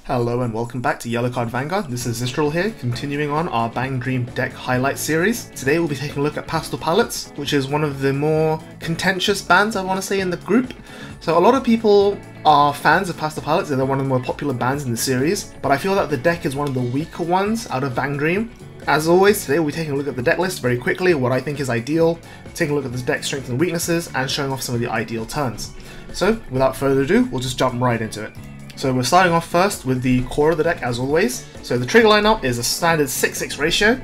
Hello and welcome back to YellowCard Vanguard. This is Zistrel here, continuing on our Bang Dream deck highlight series. Today we'll be taking a look at Pastel Palettes, which is one of the more contentious bands, I want to say, in the group. So a lot of people are fans of Pastel Palettes, they're one of the more popular bands in the series, but I feel that the deck is one of the weaker ones out of Bang Dream. As always, today we'll be taking a look at the deck list very quickly, what I think is ideal, taking a look at this deck's strengths and weaknesses, and showing off some of the ideal turns. So without further ado, we'll just jump right into it. So we're starting off first with the core of the deck as always. So the trigger lineup is a standard 6-6 ratio.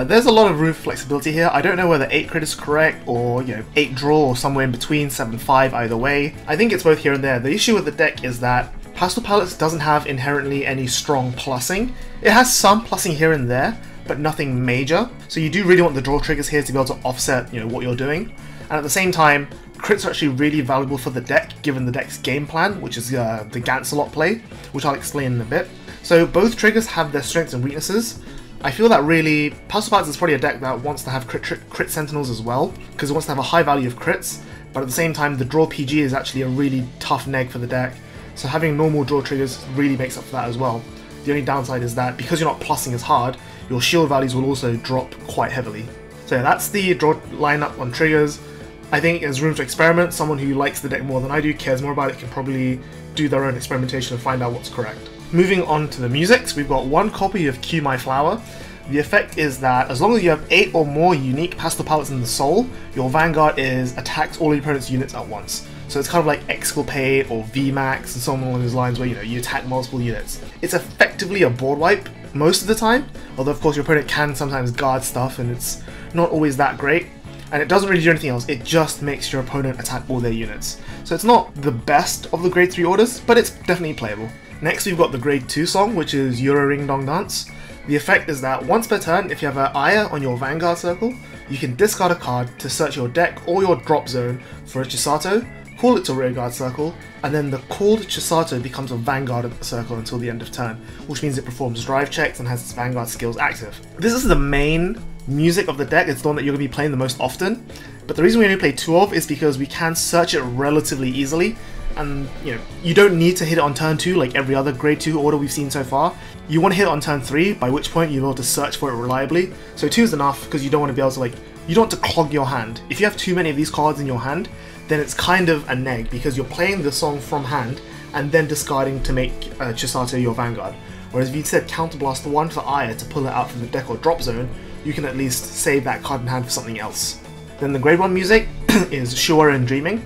There's a lot of room for flexibility here. I don't know whether 8 crit is correct or 8 draw or somewhere in between, 7-5 either way. I think it's both here and there. The issue with the deck is that Pastel Palettes doesn't have inherently any strong plussing. It has some plussing here and there, but nothing major. So you do really want the draw triggers here to be able to offset what you're doing. And at the same time, crits are actually really valuable for the deck, given the deck's game plan, which is the Gancelot play, which I'll explain in a bit. So both triggers have their strengths and weaknesses. I feel that really, Pastel Palettes is probably a deck that wants to have crit sentinels as well, because it wants to have a high value of crits, but at the same time the draw PG is actually a really tough neg for the deck, so having normal draw triggers really makes up for that as well. The only downside is that because you're not plussing as hard, your shield values will also drop quite heavily. So yeah, that's the draw lineup on triggers. I think there's room to experiment. Someone who likes the deck more than I do, cares more about it, can probably do their own experimentation and find out what's correct. Moving on to the musics, we've got one copy of Cue My Flower. The effect is that as long as you have 8 or more unique Pastel Palettes in the soul, your Vanguard attacks all your opponent's units at once. So it's kind of like Exculpate or VMAX and so on along those lines where you attack multiple units. It's effectively a board wipe most of the time, although of course your opponent can sometimes guard stuff and it's not always that great. And it doesn't really do anything else, it just makes your opponent attack all their units. So it's not the best of the grade 3 orders, but it's definitely playable. Next we've got the grade 2 song, which is Euro Ring Dong Dance. The effect is that once per turn, if you have an Aya on your Vanguard circle, you can discard a card to search your deck or your drop zone for a Chisato, call it to rearguard circle, and then the called Chisato becomes a Vanguard circle until the end of turn, which means it performs drive checks and has its Vanguard skills active. This is the main music of the deck, it's the one that you're going to be playing the most often, but the reason we only play 2 of is because we can search it relatively easily, and you don't need to hit it on turn 2 like every other grade 2 order we've seen so far. You want to hit it on turn 3, by which point you're able to search for it reliably. So 2 is enough because you don't want to be able to you don't want to clog your hand. If you have too many of these cards in your hand, then it's kind of a neg because you're playing the song from hand and then discarding to make Chisato your Vanguard. Whereas if you said Counterblast 1 for Aya to pull it out from the deck or drop zone, you can at least save that card in hand for something else. Then the grade 1 music is Sure and Dreaming.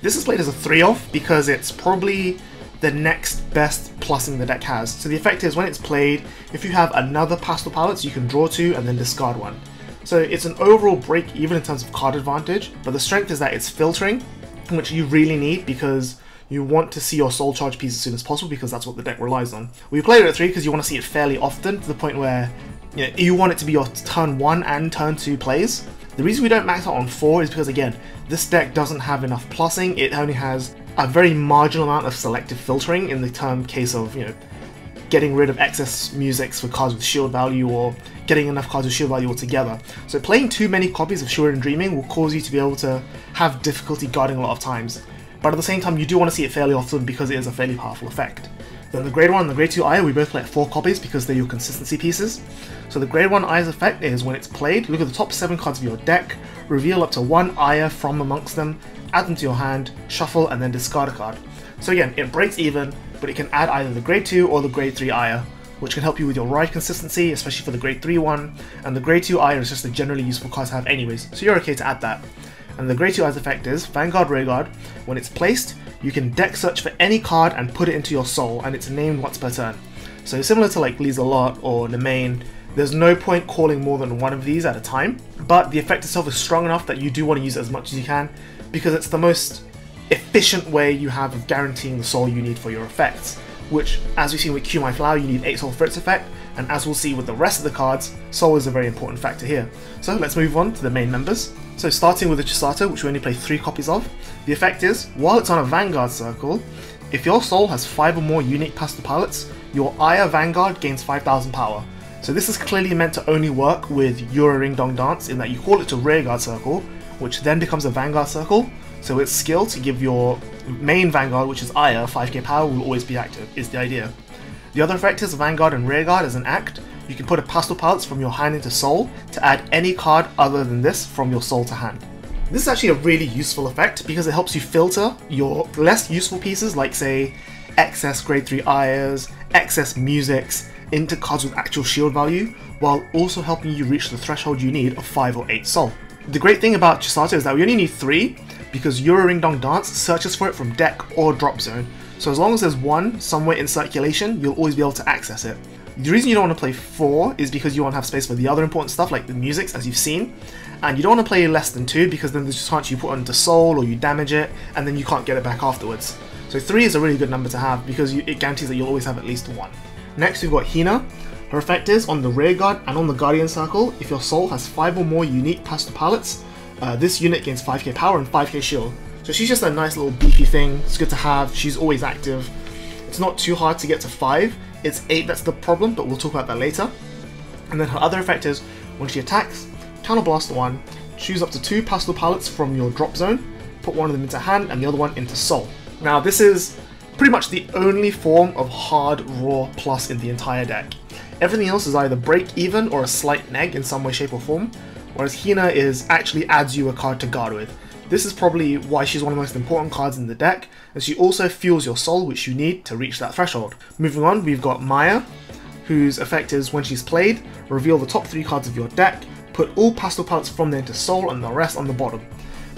This is played as a 3-off because it's probably the next best plussing the deck has. So the effect is when it's played, if you have another Pastel Palettes, you can draw 2 and then discard 1. So it's an overall break even in terms of card advantage, but the strength is that it's filtering, which you really need because you want to see your soul charge piece as soon as possible because that's what the deck relies on. We played it at 3 because you want to see it fairly often to the point where you want it to be your turn 1 and turn 2 plays. The reason we don't max out on 4 is because, again, this deck doesn't have enough plussing. It only has a very marginal amount of selective filtering in the case of getting rid of excess musics for cards with shield value or getting enough cards with shield value altogether. So playing too many copies of Sure and Dreaming will cause you to be able to have difficulty guarding a lot of times. But at the same time, you do want to see it fairly often because it is a fairly powerful effect. Then the grade 1 and the grade 2 Aya, we both play at 4 copies because they're your consistency pieces. So the grade 1 Aya's effect is when it's played, look at the top 7 cards of your deck, reveal up to 1 Aya from amongst them, add them to your hand, shuffle, and then discard a card. So again, it breaks even, but it can add either the grade 2 or the grade 3 Aya, which can help you with your ride consistency, especially for the grade 3 one, and the grade 2 Aya is just a generally useful card to have anyways, so you're okay to add that. And the grade 2 Aya's effect is Vanguard Rearguard. When it's placed, you can deck search for any card and put it into your soul, and it's named once per turn. So similar to like Gancelot or Nemain, there's no point calling more than 1 of these at a time, but the effect itself is strong enough that you do want to use it as much as you can, because it's the most efficient way you have of guaranteeing the soul you need for your effects, which, as we've seen with Cue My Flower, you need 8 soul for its effect, and as we'll see with the rest of the cards, soul is a very important factor here. So let's move on to the main members. So starting with the Chisato, which we only play 3 copies of, the effect is, while it's on a Vanguard circle, if your soul has 5 or more unique Pastel Palettes, your Aya Vanguard gains 5,000 power. So this is clearly meant to only work with Euro Ring Dong Dance in that you call it to rearguard circle, which then becomes a Vanguard circle, so its skill to give your main Vanguard, which is Aya, 5k power, will always be active, is the idea. The other effect is Vanguard and Rearguard as an act. You can put a Pastel Palettes from your hand into soul to add any card other than this from your soul to hand. This is actually a really useful effect because it helps you filter your less useful pieces like say excess grade 3 Ayahs, excess musics into cards with actual shield value, while also helping you reach the threshold you need of 5 or 8 soul. The great thing about Chisato is that we only need 3 because Euro Ring Dong Dance searches for it from deck or drop zone. So as long as there's one somewhere in circulation, you'll always be able to access it. The reason you don't want to play 4 is because you want to have space for the other important stuff like the musics, as you've seen, and you don't want to play less than 2 because then there's just a chance you put it into soul or you damage it and then you can't get it back afterwards. So 3 is a really good number to have because it guarantees that you'll always have at least 1. Next we've got Hina. Her effect is on the Rearguard and on the Guardian Circle, if your soul has 5 or more unique Pastel Palettes, this unit gains 5k power and 5k shield. So she's just a nice little beefy thing, it's good to have, she's always active. It's not too hard to get to 5, it's 8 that's the problem, but we'll talk about that later. And then her other effect is, when she attacks, Counterblast 1, choose up to 2 Pastel Palettes from your drop zone, put one of them into hand and the other one into soul. Now this is pretty much the only form of hard raw plus in the entire deck. Everything else is either break even or a slight neg in some way, shape or form, whereas Hina actually adds you a card to guard with. This is probably why she's one of the most important cards in the deck, and she also fuels your soul, which you need to reach that threshold. Moving on, we've got Maya, whose effect is when she's played, reveal the top 3 cards of your deck, put all Pastel Palettes from there into soul and the rest on the bottom.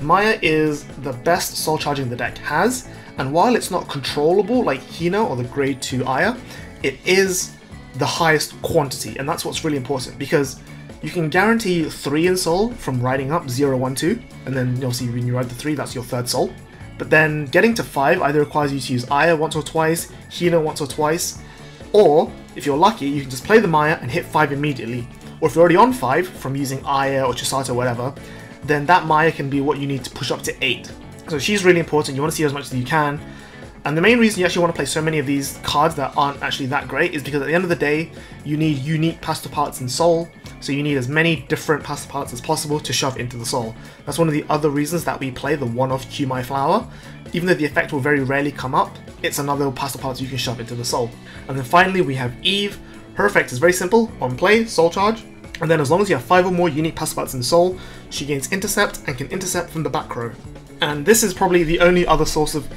Maya is the best soul charging the deck has, and while it's not controllable like Hina or the grade 2 Ayah, it is the highest quantity, and that's what's really important because you can guarantee 3 in soul from riding up 0, 1, 2, and then obviously when you ride the 3 that's your 3rd soul. But then getting to 5 either requires you to use Ayah once or twice, Hina once or twice, or if you're lucky you can just play the Maya and hit 5 immediately. Or if you're already on 5 from using Ayah or Chisato or whatever, then that Maya can be what you need to push up to 8. So she's really important, you want to see her as much as you can. And the main reason you actually want to play so many of these cards that aren't actually that great is because at the end of the day, you need unique Pastel Palettes in soul, so you need as many different Pastel Palettes as possible to shove into the soul. That's one of the other reasons that we play the one-off Qmai Flower. Even though the effect will very rarely come up, it's another Pastel Palette you can shove into the soul. And then finally we have Eve. Her effect is very simple, on play, soul charge, and then as long as you have 5 or more unique Pastel Palettes in soul, she gains intercept and can intercept from the back row. And this is probably the only other source of...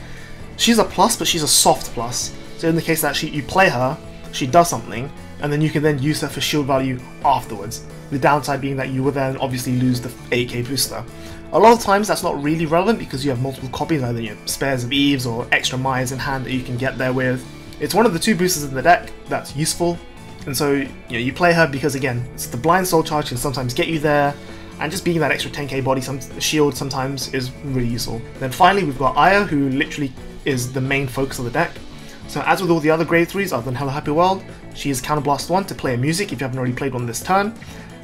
She's a plus, but she's a soft plus. So in the case that you play her, she does something, and then you can then use her for shield value afterwards. The downside being that you will then obviously lose the 8k booster. A lot of times that's not really relevant because you have multiple copies, either spares of Eves or extra Mayas in hand that you can get there with. It's one of the 2 boosters in the deck that's useful, and so you play her because again, it's the blind soul charge can sometimes get you there, and just being that extra 10k body shield sometimes is really useful. Then finally we've got Ayah, who literally is the main focus of the deck. So as with all the other grade 3s other than Hello Happy World, she is Counterblast 1 to play a music if you haven't already played one this turn.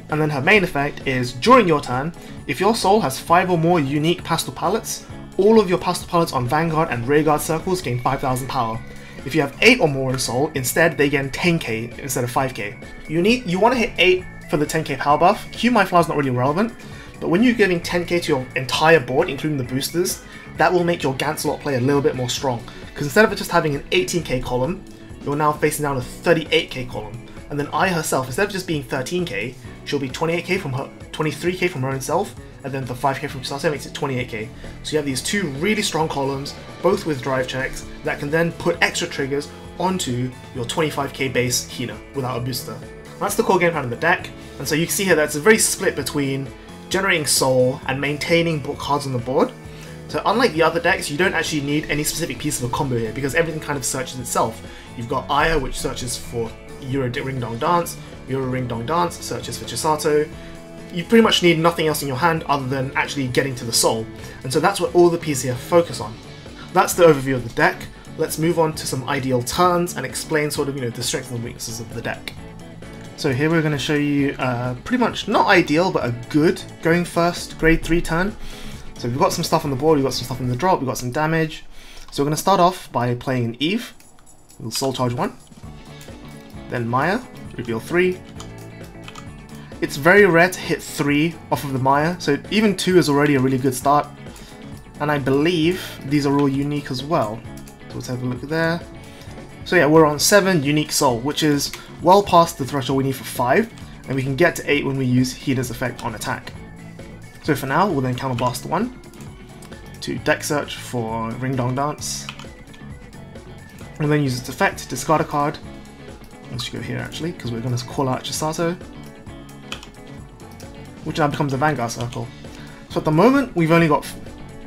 And then her main effect is, during your turn, if your soul has 5 or more unique Pastel Palettes, all of your Pastel Palettes on Vanguard and Rearguard circles gain 5000 power. If you have 8 or more in soul, instead they gain 10k instead of 5k. You want to hit 8 for the 10k power buff. Qmai Flower is not really relevant, but when you're giving 10k to your entire board, including the boosters, that will make your Gancelot play a little bit more strong. Because instead of just having an 18k column, you're now facing down a 38k column. And then Ayah herself, instead of just being 13k, she'll be 28k from her, 23k from her own self, and then the 5k from Chisato makes it 28k. So you have these 2 really strong columns, both with drive checks, that can then put extra triggers onto your 25k base Hina without a booster. That's the core game plan of the deck, and so you can see here that it's a very split between generating soul and maintaining cards on the board. So unlike the other decks, you don't actually need any specific piece of a combo here because everything kind of searches itself. You've got Ayah, which searches for Euro Ring Dong Dance, Euro Ring Dong Dance searches for Chisato. You pretty much need nothing else in your hand other than actually getting to the soul, and so that's what all the pieces here focus on. That's the overview of the deck. Let's move on to some ideal turns and explain sort of the strengths and weaknesses of the deck. So here we're going to show you pretty much not ideal but a good going first grade 3 turn. So we've got some stuff on the board, we've got some stuff in the drop, we've got some damage. So we're going to start off by playing an Eve. We'll soul charge 1. Then Maya, reveal 3. It's very rare to hit 3 off of the Maya, so even 2 is already a really good start. And I believe these are all unique as well. So let's have a look there. So yeah, we're on 7 unique soul, which is well past the threshold we need for 5, and we can get to 8 when we use Hina's effect on attack. So for now, we'll then counterblast 1 to deck search for Ring Dong Dance, and then use its effect to discard a card. Let's go here actually, because we're going to call out Chisato, which now becomes a Vanguard circle. So at the moment, we've only got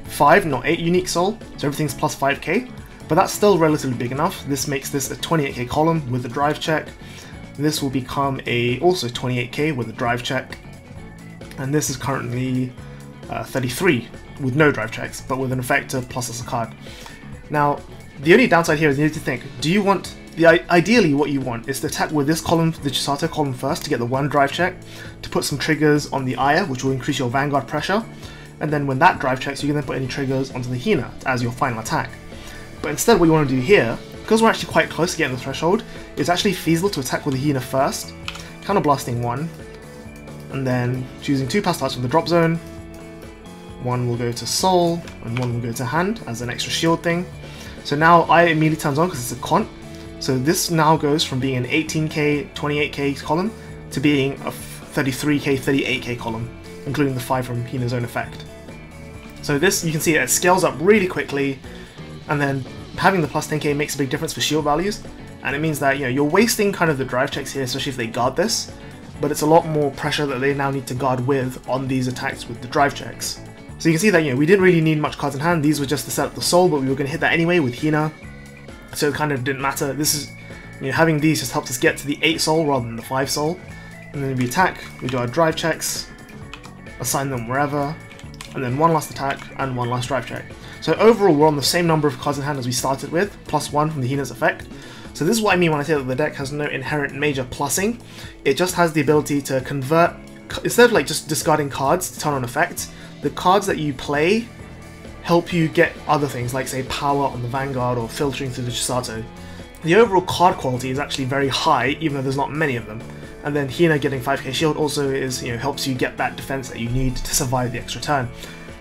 5, not 8 unique soul, so everything's plus 5k. But that's still relatively big enough. This makes this a 28k column with a drive check. This will become also 28k with a drive check. And this is currently 33 with no drive checks, but with an effect to plus us a card. Now, the only downside here is you need to think, do you want, ideally what you want is to attack with this column, the Chisato column first, to get the 1 drive check, to put some triggers on the Aya, which will increase your Vanguard pressure. And then when that drive checks, you can then put any triggers onto the Hina as your final attack. But instead what you want to do here, because we're actually quite close to getting the threshold, it's actually feasible to attack with the Hina first, counterblasting 1, and then choosing 2 Pastels from the drop zone. 1 will go to soul, and 1 will go to hand as an extra shield thing. So now I immediately turns on because it's a con. So this now goes from being an 18k, 28k column to being a 33k, 38k column, including the 5 from Hina's own effect. So this, you can see it scales up really quickly. And then having the plus 10k makes a big difference for shield values, and it means that you're wasting kind of the drive checks here, especially if they guard this, but it's a lot more pressure that they now need to guard with on these attacks with the drive checks. So you can see that we didn't really need much cards in hand. These were just to set up the soul, but we were going to hit that anyway with Hina, so it kind of didn't matter. This is having these just helped us get to the 8 soul rather than the 5 soul, and then we attack, we do our drive checks, assign them wherever, and then 1 last attack and 1 last drive check. So overall, we're on the same number of cards in hand as we started with, plus 1 from the Hina's effect. So this is what I mean when I say that the deck has no inherent major plussing. It just has the ability to convert, instead of just discarding cards to turn on effects, the cards that you play help you get other things, like say power on the Vanguard or filtering through the Chisato. The overall card quality is actually very high, even though there's not many of them. And then Hina getting 5k shield also is, helps you get that defense that you need to survive the extra turn.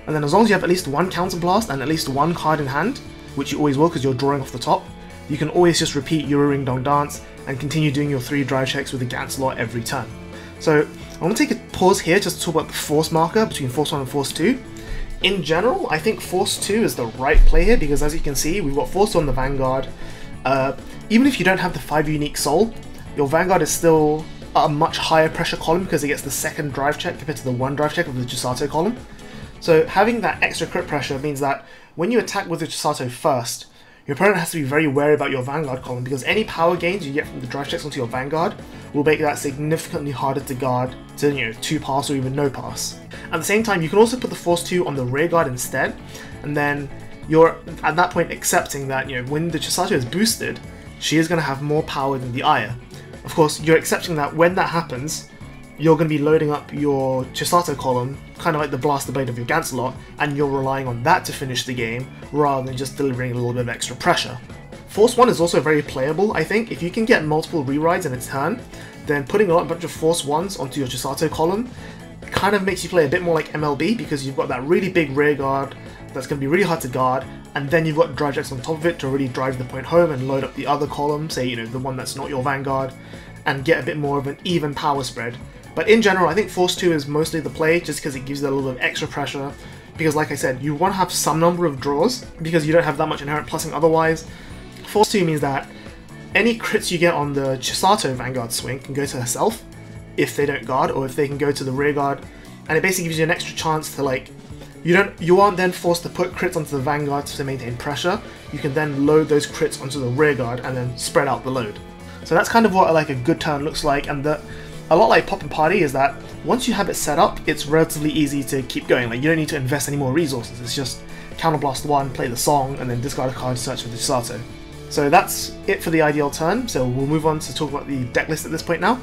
And then as long as you have at least 1 counterblast and at least 1 card in hand, which you always will because you're drawing off the top, you can always just repeat your Ring Dong Dance and continue doing your 3 drive checks with the Gancelot every turn. So I want to take a pause here just to talk about the force marker between force 1 and force 2. In general, I think force 2 is the right play here because as you can see, we've got force 2 on the Vanguard. Even if you don't have the 5 unique soul, your Vanguard is still a much higher pressure column because it gets the 2nd drive check compared to the 1 drive check of the Chisato column. So having that extra crit pressure means that when you attack with the Chisato first, your opponent has to be very wary about your Vanguard column because any power gains you get from the drive checks onto your Vanguard will make that significantly harder to guard to 2 pass or even no pass. At the same time, you can also put the force 2 on the rear guard instead, and then you're at that point accepting that when the Chisato is boosted, she is going to have more power than the Aya. Of course, you're accepting that when that happens, you're going to be loading up your Chisato column, kind of like the Blaster Blade of your Gancelot, and you're relying on that to finish the game, rather than just delivering a little bit of extra pressure. Force 1 is also very playable, I think. If you can get multiple rerides in a turn, then putting a bunch of Force 1s onto your Chisato column kind of makes you play a bit more like MLB, because you've got that really big rear guard that's going to be really hard to guard, and then you've got drive checks on top of it to really drive the point home and load up the other column, say, the one that's not your Vanguard, and get a bit more of an even power spread. But in general, I think Force 2 is mostly the play, just because it gives you a little bit of extra pressure, because like I said, you want to have some number of draws, because you don't have that much inherent plussing otherwise. Force 2 means that any crits you get on the Chisato Vanguard swing can go to herself, if they don't guard, or if they can go to the rear guard, and it basically gives you an extra chance to you aren't then forced to put crits onto the Vanguard to maintain pressure. You can then load those crits onto the rear guard and then spread out the load. So that's kind of what a good turn looks like, and a lot like Poppin'party is that once you have it set up, it's relatively easy to keep going. You don't need to invest any more resources. It's just counterblast 1, play the song, and then discard a card, search for the Chisato. So that's it for the ideal turn. So we'll move on to talk about the deck list at this point now.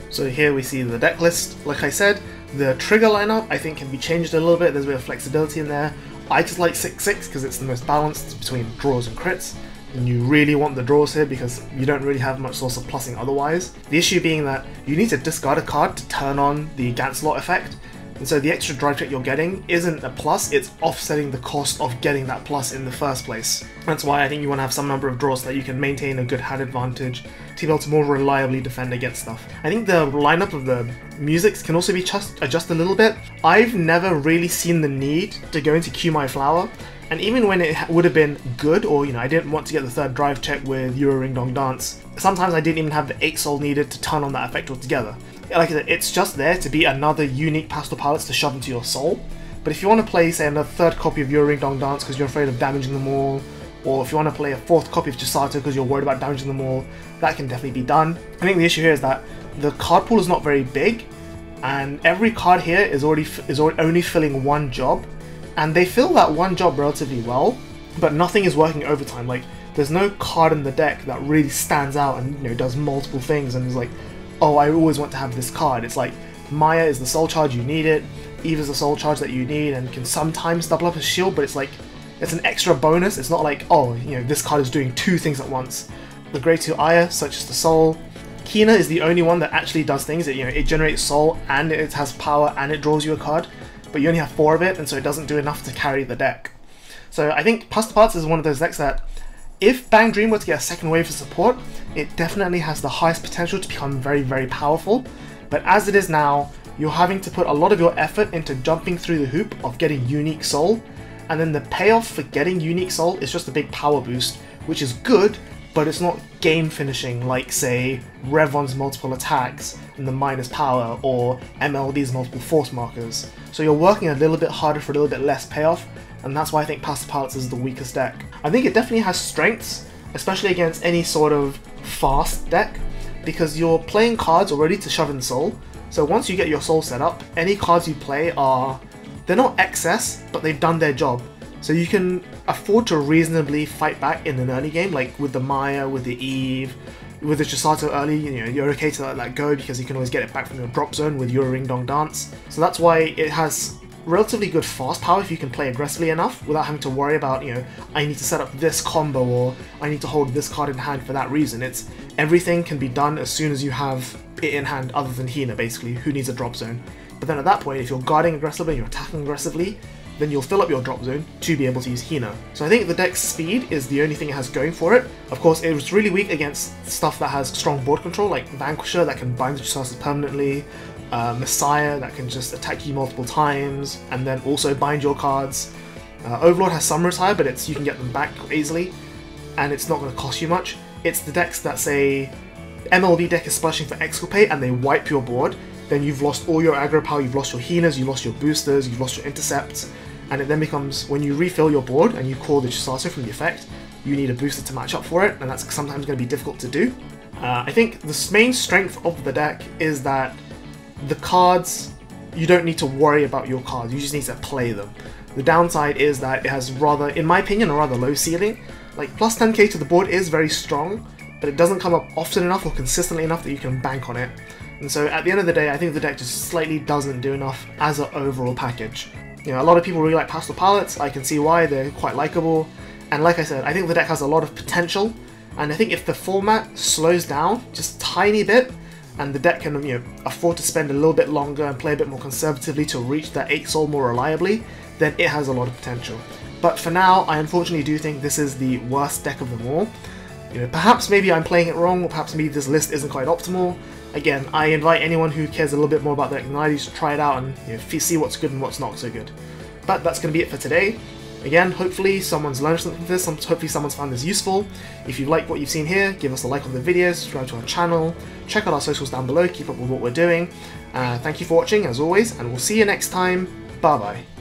So here we see the deck list. Like I said, the trigger lineup I think can be changed a little bit. There's a bit of flexibility in there. I just like 6-6 because it's the most balanced between draws and crits. And you really want the draws here because you don't really have much source of plussing otherwise. The issue being that you need to discard a card to turn on the Gancelot effect, and so the extra drive check you're getting isn't a plus, it's offsetting the cost of getting that plus in the first place. That's why I think you want to have some number of draws so that you can maintain a good hand advantage to be able to more reliably defend against stuff. I think the lineup of the musics can also be adjusted a little bit. I've never really seen the need to go into Cue My Flower, and even when it would have been good, or I didn't want to get the third drive check with Euro Ring Dong Dance, sometimes I didn't even have the 8 soul needed to turn on that effect altogether. Like I said, it's just there to be another unique Pastel palettes to shove into your soul. But if you want to play, say, another third copy of Euro Ring Dong Dance because you're afraid of damaging them all, or if you want to play a fourth copy of Chisato because you're worried about damaging them all, that can definitely be done. I think the issue here is that the card pool is not very big, and every card here is only filling one job, and they fill that one job relatively well, but nothing is working overtime. Like, there's no card in the deck that really stands out and does multiple things and is like, oh, I always want to have this card. It's like, Maya is the soul charge, you need it, Eve is the soul charge that you need and can sometimes double up as shield, but it's like, it's an extra bonus. It's not like, oh, this card is doing 2 things at once. The Grade 2 Aya, such as the soul. Hina is the only one that actually does things. It generates soul and it has power and it draws you a card, but you only have 4 of it, and so it doesn't do enough to carry the deck. So I think Pastel Palettes is one of those decks that, if Bang Dream were to get a second wave of support, it definitely has the highest potential to become very, very powerful. But as it is now, you're having to put a lot of your effort into jumping through the hoop of getting unique soul, and then the payoff for getting unique soul is just a big power boost, which is good, but it's not game finishing like, say, Revon's multiple attacks and the minus power, or MLD's multiple force markers. So you're working a little bit harder for a little bit less payoff, and that's why I think Pastel Palettes is the weakest deck. I think it definitely has strengths, especially against any sort of fast deck, because you're playing cards already to shove in soul, so once you get your soul set up, any cards you play they're not excess, but they've done their job. So you can afford to reasonably fight back in an early game, like with the Maya, with the Eve, with the Chisato early, you're okay to let that go because you can always get it back from your drop zone with your Ring Dong Dance. So that's why it has relatively good fast power if you can play aggressively enough without having to worry about, I need to set up this combo or I need to hold this card in hand for that reason. It's everything can be done as soon as you have it in hand, other than Hina, basically, who needs a drop zone. But then at that point, if you're guarding aggressively and you're attacking aggressively, then you'll fill up your drop zone to be able to use Hina. So I think the deck's speed is the only thing it has going for it. Of course, it was really weak against stuff that has strong board control, like Vanquisher that can bind Chisato permanently, Messiah that can just attack you multiple times and then also bind your cards. Overlord has some retire, but you can get them back easily, and it's not going to cost you much. It's the decks that say MLB deck is splashing for Exculpate and they wipe your board, then you've lost all your aggro power, you've lost your Hinas, you've lost your boosters, you've lost your intercepts, and it then becomes, when you refill your board and you call the Chisato from the effect, you need a booster to match up for it, and that's sometimes going to be difficult to do. I think the main strength of the deck is that the cards, you don't need to worry about your cards, you just need to play them. The downside is that it has rather, in my opinion, a rather low ceiling. Like, plus 10k to the board is very strong, but it doesn't come up often enough or consistently enough that you can bank on it. And so at the end of the day, I think the deck just slightly doesn't do enough as an overall package. A lot of people really like Pastel Palettes, I can see why, they're quite likable, and like I said, I think the deck has a lot of potential, and I think if the format slows down just a tiny bit, and the deck can afford to spend a little bit longer and play a bit more conservatively to reach that 8 soul more reliably, then it has a lot of potential. But for now, I unfortunately do think this is the worst deck of them all. Perhaps maybe I'm playing it wrong, or perhaps maybe this list isn't quite optimal. Again, I invite anyone who cares a little bit more about the deck than I do to try it out and see what's good and what's not so good. But that's going to be it for today. Again, hopefully someone's learned something from this, hopefully someone's found this useful. If you like what you've seen here, give us a like on the video, subscribe to our channel, check out our socials down below, keep up with what we're doing. Thank you for watching as always, and we'll see you next time. Bye bye.